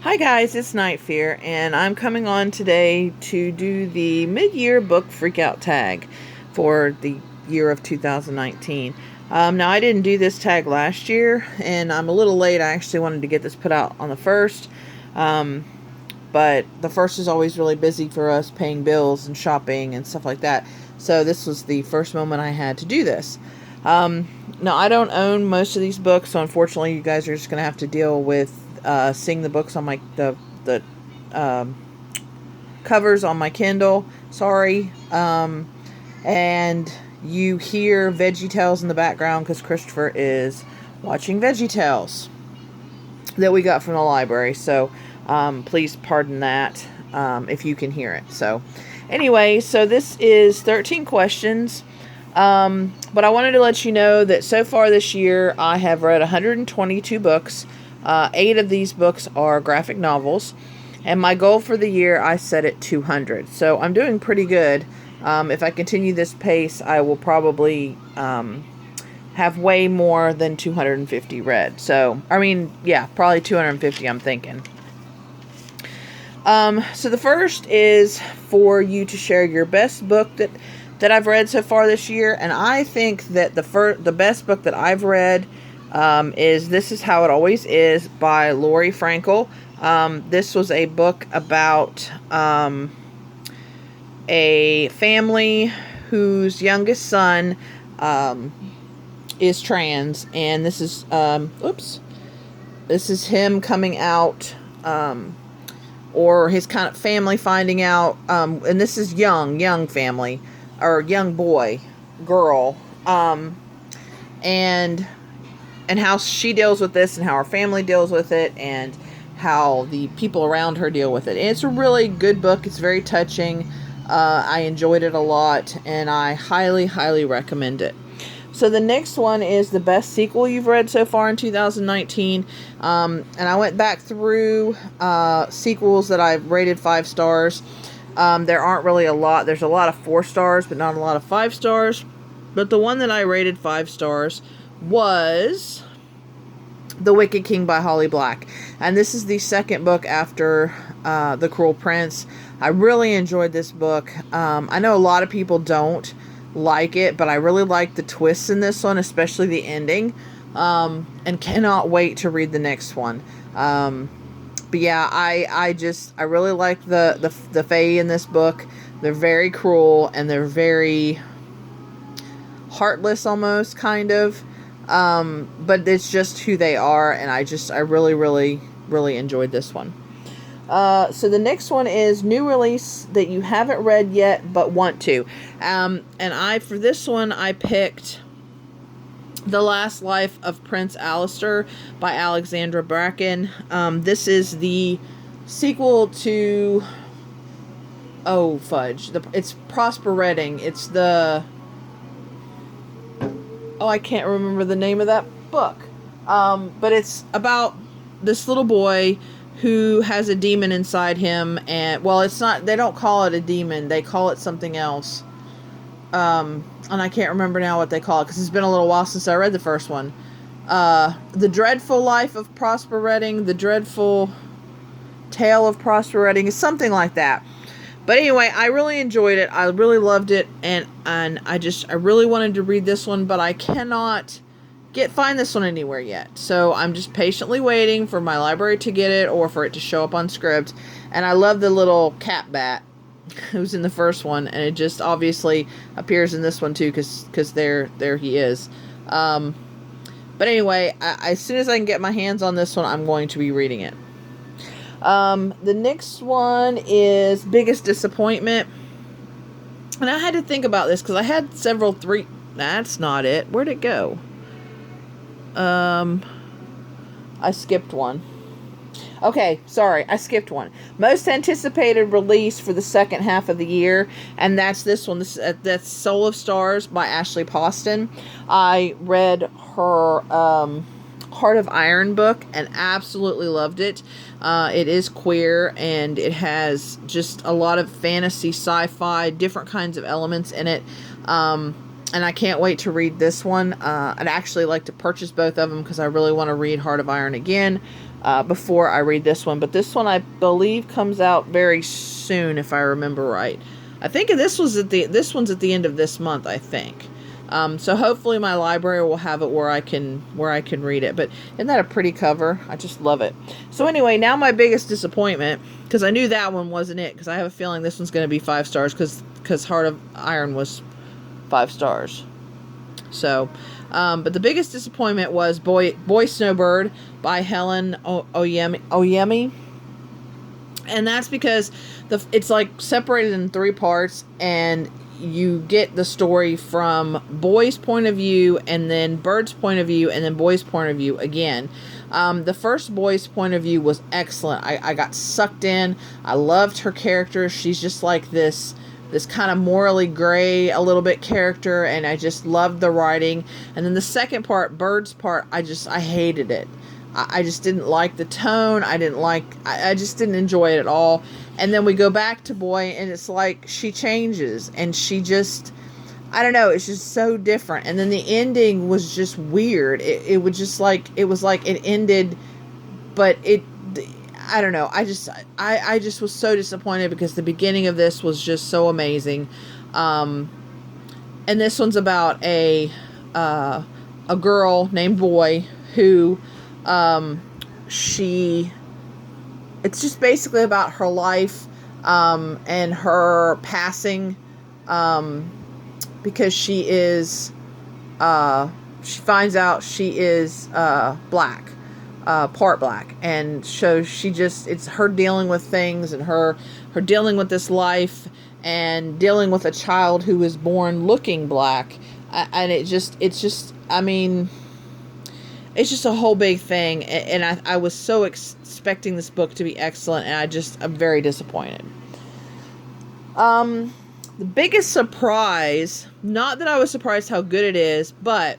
Hi guys, it's Night Fear, and I'm coming on today to do the mid-year book freakout tag for the year of 2019. Now I didn't do this tag last year, and I'm a little late. I actually wanted to get this put out on the 1st, but the 1st is always really busy for us paying bills and shopping and stuff like that. So this was the first moment I had to do this. Now I don't own most of these books, so unfortunately you guys are just going to have to deal with seeing the books on my the covers on my Kindle. Sorry. And you hear VeggieTales in the background because Christopher is watching VeggieTales that we got from the library. So please pardon that if you can hear it. So anyway, so this is 13 questions. But I wanted to let you know that so far this year I have read 122 books. 8 of these books are graphic novels, and my goal for the year I set at 200. So I'm doing pretty good. If I continue this pace, I will probably have way more than 250 read. So, I mean, yeah, probably 250 I'm thinking. So the first is for you to share your best book that I've read so far this year, and I think that the best book that I've read is This Is How It Always Is by Lori Frankel. This was a book about a family whose youngest son is trans, and this is this is him coming out, or his kind of family finding out, and this is young family, or young boy, girl, and how she deals with this, and how her family deals with it, and how the people around her deal with it. And it's a really good book. It's very touching. I enjoyed it a lot, and I highly recommend it. So the next one is the best sequel you've read so far in 2019. And I went back through sequels that I've rated 5 stars. There aren't really a lot. There's a lot of 4 stars, but not a lot of 5 stars. But the one that I rated 5 stars was The Wicked King by Holly Black. And this is the second book after The Cruel Prince. I really enjoyed this book. I know a lot of people don't like it, but I really like the twists in this one, especially the ending, and cannot wait to read the next one. But yeah, I really like the Fae in this book. They're very cruel, and they're very heartless almost, kind of. But it's just who they are, and I really enjoyed this one. So the next one is new release that you haven't read yet but want to. And for this one I picked The Last Life of Prince Alistair by Alexandra Bracken. This is the sequel to it's Prosper Redding. It's the I can't remember the name of that book. But it's about this little boy who has a demon inside him, and it's not, they don't call it a demon, they call it something else. And I can't remember now what they call it, because it's been a little while since I read the first one. The Dreadful Life of Prosper Redding, The Dreadful Tale of Prosper Redding, is something like that. But anyway, I really enjoyed it. I really loved it, and I really wanted to read this one, but I cannot find this one anywhere yet. So I'm just patiently waiting for my library to get it, or for it to show up on Scribd. And I love the little cat bat who's in the first one, and it just obviously appears in this one too, because there he is. But anyway, as soon as I can get my hands on this one, I'm going to be reading it. The next one is Biggest Disappointment. And I had to think about this because I had three. That's not it. Where'd it go? I skipped one. Okay, sorry, I skipped one. Most anticipated release for the second half of the year, and that's this one. That's Soul of Stars by Ashley Poston. I read her Heart of Iron book and absolutely loved it. It is queer, and it has just a lot of fantasy, sci-fi, different kinds of elements in it. and I can't wait to read this one. I'd actually like to purchase both of them because I really want to read Heart of Iron again before I read this one. But this one, I believe, comes out very soon, if I remember right. I think this one's at the end of this month, I think. So hopefully my library will have it where I can read it. But isn't that a pretty cover? I just love it. So anyway, now my biggest disappointment, because I knew that one wasn't it, because I have a feeling this one's going to be 5 stars, because Heart of Iron was 5 stars. So, but the biggest disappointment was Boy Snowbird by Helen Oyemi. And that's because it's like separated in 3 parts, and you get the story from Boy's point of view, and then Bird's point of view, and then Boy's point of view again. The first Boy's point of view was excellent. I got sucked in. I loved her character. She's just like this kind of morally gray a little bit character, and I just loved the writing. And then the second part, Bird's part, I hated it. I just didn't like the tone. I just didn't enjoy it at all. And then we go back to Boy, and it's like she changes, and she just, I don't know, it's just so different. And then the ending was just weird. It was just like, it was like it ended, but I don't know. I just was so disappointed because the beginning of this was just so amazing. And this one's about a girl named Boy who, it's just basically about her life, and her passing, because she finds out she is, black, part black. And so it's her dealing with things, and her dealing with this life, and dealing with a child who was born looking black. And it's just, I mean, it's just a whole big thing, and I was so expecting this book to be excellent, and I'm very disappointed. The biggest surprise, not that I was surprised how good it is, but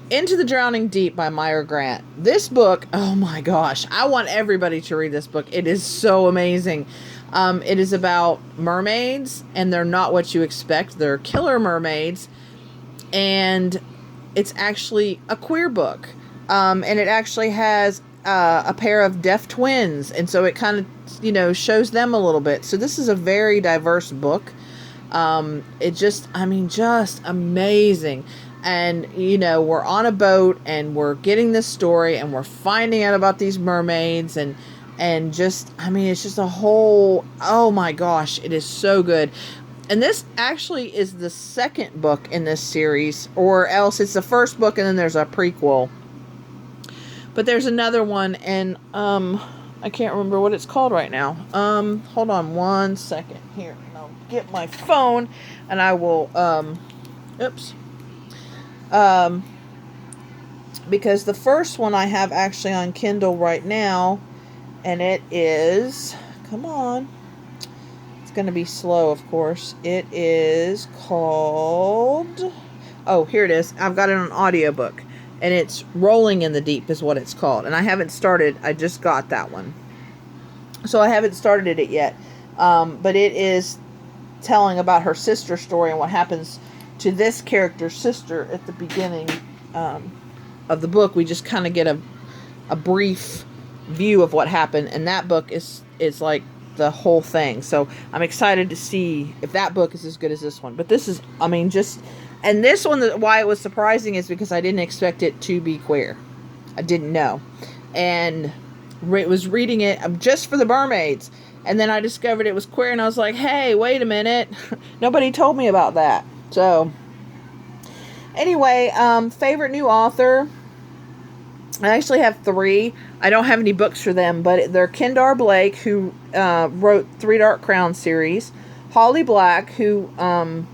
Into the Drowning Deep by Meyer Grant. This book, oh my gosh, I want everybody to read this book. It is so amazing. It is about mermaids, and they're not what you expect. They're killer mermaids, and it's actually a queer book, and it actually has a pair of deaf twins, and so it kind of, shows them a little bit. So this is a very diverse book. It just amazing. And, we're on a boat, and we're getting this story, and we're finding out about these mermaids, and just, it's just a whole, oh my gosh, it is so good. And this actually is the second book in this series, or else it's the first book and then there's a prequel. But there's another one, and I can't remember what it's called right now. Hold on one second here. I'll get my phone, and I will, because the first one I have actually on Kindle right now, and it is, come on. Going to be slow, of course. It is called, oh, here it is. I've got it on audiobook, and it's Rolling in the Deep is what it's called. And I haven't started. I just got that one, so I haven't started it yet. But it is telling about her sister's story and what happens to this character's sister at the beginning of the book. We just kind of get a brief view of what happened, and that book is like the whole thing. So I'm excited to see if that book is as good as this one. But this is, and this one, why it was surprising is because I didn't expect it to be queer. I didn't know. And was reading it just for the mermaids. And then I discovered it was queer, and I was like, hey, wait a minute. Nobody told me about that. So anyway, favorite new author. I actually have 3. I don't have any books for them, but they're Kendar Blake, who wrote 3 Dark Crown series, Holly Black, who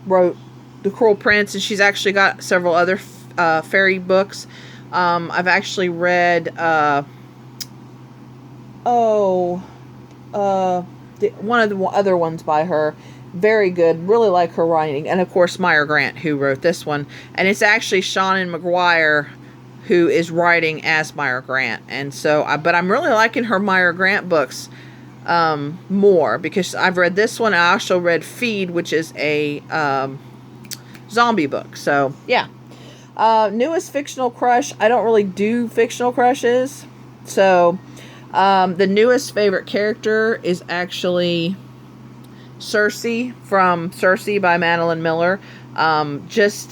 wrote The Cruel Prince, and she's actually got several other fairy books. I've actually read one of the other ones by her. Very good. Really like her writing. And of course, Meyer Grant, who wrote this one. And it's actually Shannon McGuire who is writing as Meyer Grant. And so, but I'm really liking her Meyer Grant books more, because I've read this one. I also read Feed, which is a zombie book. So, yeah. Newest fictional crush. I don't really do fictional crushes. So, the newest favorite character is actually Circe from Circe by Madeline Miller. This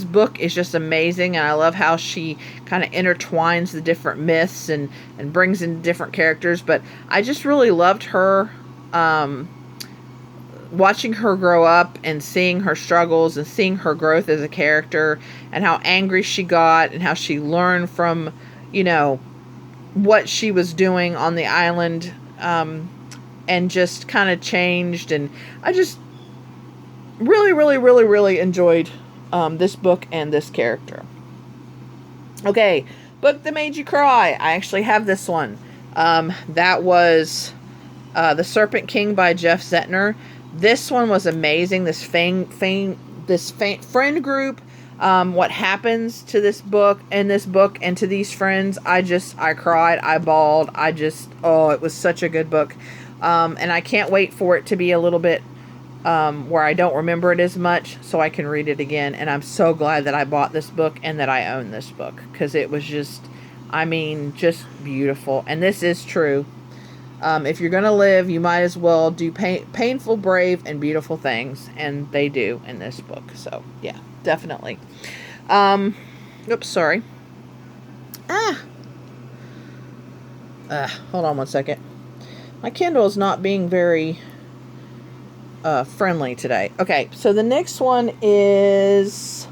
book is just amazing, and I love how she kind of intertwines the different myths and brings in different characters. But I just really loved her, watching her grow up and seeing her struggles and seeing her growth as a character, and how angry she got and how she learned from, what she was doing on the island, and just kind of changed. And I just really, really, really, really enjoyed this book and this character. Okay, book that made you cry. I actually have this one. That was The Serpent King by Jeff Zetner. This one was amazing. This friend group, what happens to this book and to these friends. I cried, I bawled, it was such a good book. And I can't wait for it to be a little bit where I don't remember it as much, so I can read it again. And I'm so glad that I bought this book and that I own this book, because it was just beautiful. And this is true. If you're going to live, you might as well do painful, brave, and beautiful things. And they do in this book. So, yeah, definitely. Oops, sorry. Hold on one second. My Kindle is not being very friendly today. Okay, so the next one is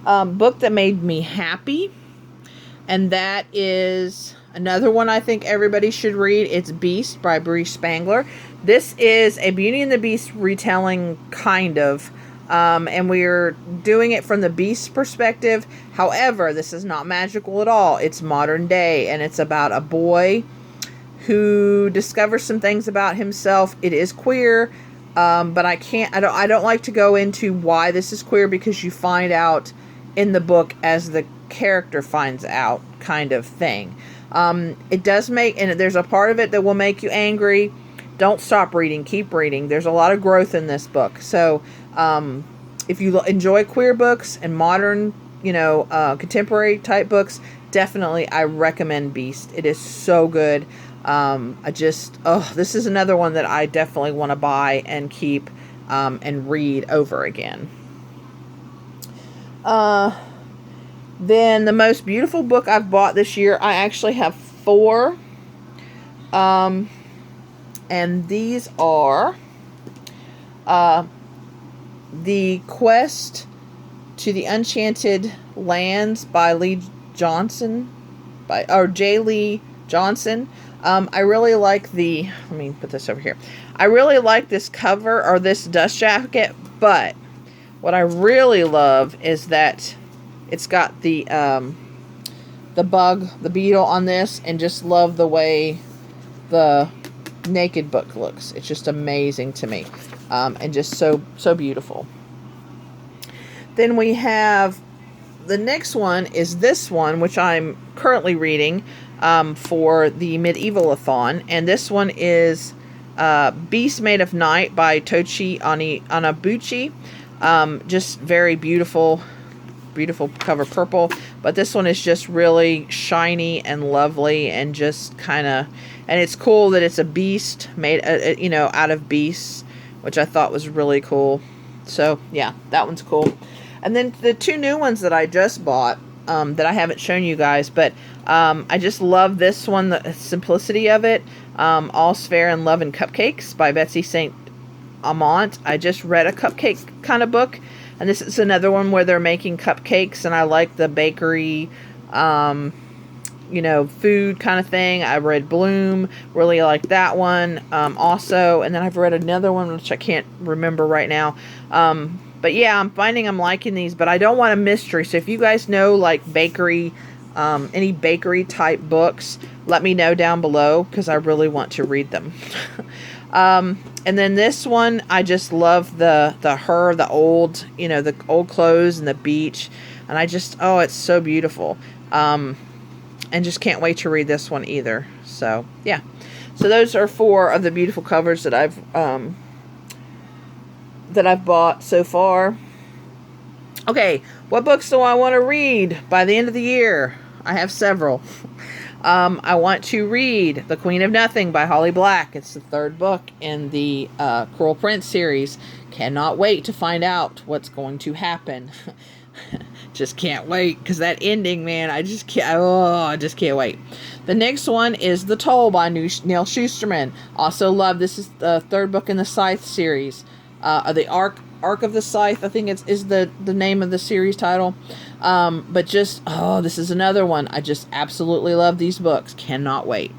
book that made me happy. And that is another one I think everybody should read. It's Beast by Bree Spangler. This is a Beauty and the Beast retelling, kind of. And we're doing it from the Beast's perspective. However, this is not magical at all. It's modern day, and it's about a boy who discovers some things about himself. It is queer, but I don't like to go into why this is queer, because you find out in the book as the character finds out, kind of thing. It does and there's a part of it that will make you angry. Don't stop reading. Keep reading. There's a lot of growth in this book. So, if you enjoy queer books and modern, contemporary type books, definitely I recommend Beast. It is so good. This is another one that I definitely want to buy and keep, and read over again. Then the most beautiful book I've bought this year, I actually have 4. And these are The Quest to the Enchanted Lands by J. Lee Johnson. I really like let me put this over here. I really like this cover, or this dust jacket, but what I really love is that it's got the beetle on this, and just love the way the naked book looks. It's just amazing to me, and just so beautiful. Then we have the next one is this one, which I'm currently reading for the Medieval-a-thon, and this one is Beast Made of Night by Tochi Anabuchi. Just very beautiful cover, purple, but this one is just really shiny and lovely, and just and it's cool that it's a beast made out of beasts, which I thought was really cool. So yeah, that one's cool. And then the 2 new ones that I just bought, that I haven't shown you guys, but I just love this one, the simplicity of it. All's Fair in Love and Cupcakes by Betsy St. Amant. I just read a cupcake kind of book, and this is another one where they're making cupcakes, and I like the bakery, food kind of thing. I read Bloom, really like that one also, and then I've read another one which I can't remember right now. But yeah, I'm finding I'm liking these, but I don't want a mystery. So if you guys know like bakery, any bakery type books, let me know down below, because I really want to read them. And then this one, I just love the old, the old clothes and the beach. And it's so beautiful. And just can't wait to read this one either. So yeah. So those are 4 of the beautiful covers that I've bought so far. Okay, what books do I want to read by the end of the year? I have several. I want to read The Queen of Nothing by Holly Black. It's the third book in the Cruel Prince series. Cannot wait to find out what's going to happen. Just can't wait, because that ending, man, I just can't wait. The next one is The Toll by Neil Shusterman. Also love, this is the third book in the Scythe series. The Arc of the Scythe, I think is the name of the series title. But just, this is another one. I just absolutely love these books. Cannot wait.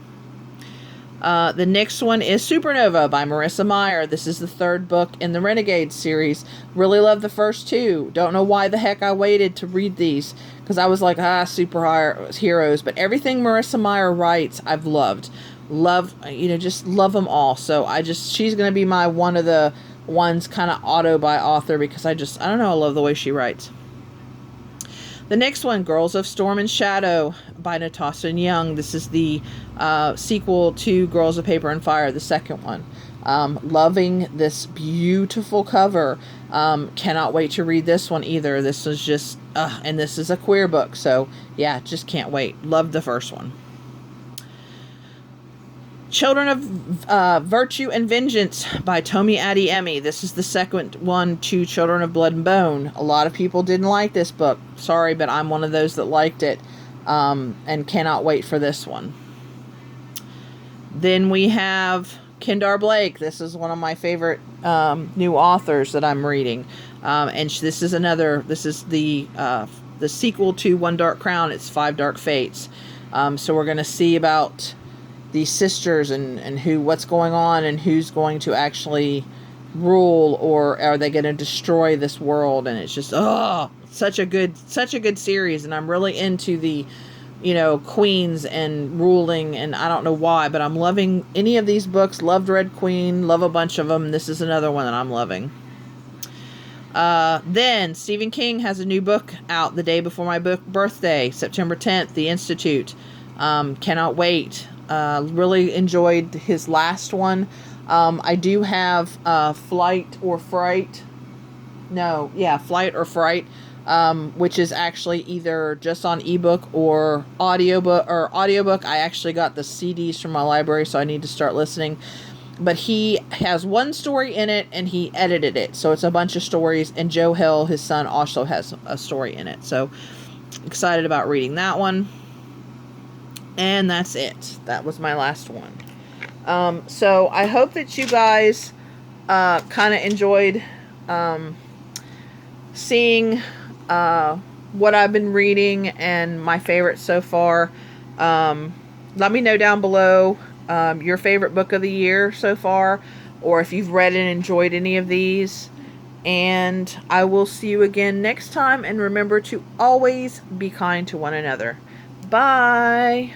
The next one is Supernova by Marissa Meyer. This is the third book in the Renegade series. Really love the first two. Don't know why the heck I waited to read these, because I was like, superheroes. But everything Marissa Meyer writes, I've loved. Just love them all. So she's going to be my one of the ones kind of auto by author, because I don't know, I love the way she writes. The next one, Girls of Storm and Shadow by Natasha Young. This is the sequel to Girls of Paper and Fire, the second one. Loving this beautiful cover. Cannot wait to read this one either. This is just, and this is a queer book, so yeah, just can't wait. Loved the first one. Children of Virtue and Vengeance by Tomi Adeyemi. This is the second one to Children of Blood and Bone. A lot of people didn't like this book. Sorry, but I'm one of those that liked it, and cannot wait for this one. Then we have Kendar Blake. This is one of my favorite new authors that I'm reading, and this is the sequel to One Dark Crown. It's Five Dark Fates. So we're going to see about these sisters and what's going on, and who's going to actually rule, or are they going to destroy this world. And it's just such a good series, and I'm really into the queens and ruling, and I don't know why, but I'm loving any of these books. Loved Red Queen, love a bunch of them. This is another one that I'm loving. Then Stephen King has a new book out the day before my birthday, September 10th, The Institute. Cannot wait. Really enjoyed his last one. I do have Flight or Fright, which is actually either just on ebook or audiobook. I actually got the CDs from my library, so I need to start listening. But he has one story in it, and he edited it, so it's a bunch of stories. And Joe Hill, his son, also has a story in it. So excited about reading that one. And that's it. That was my last one. So I hope that you guys kind of enjoyed seeing what I've been reading and my favorites so far. Let me know down below your favorite book of the year so far, or if you've read and enjoyed any of these. And I will see you again next time. And remember to always be kind to one another. Bye.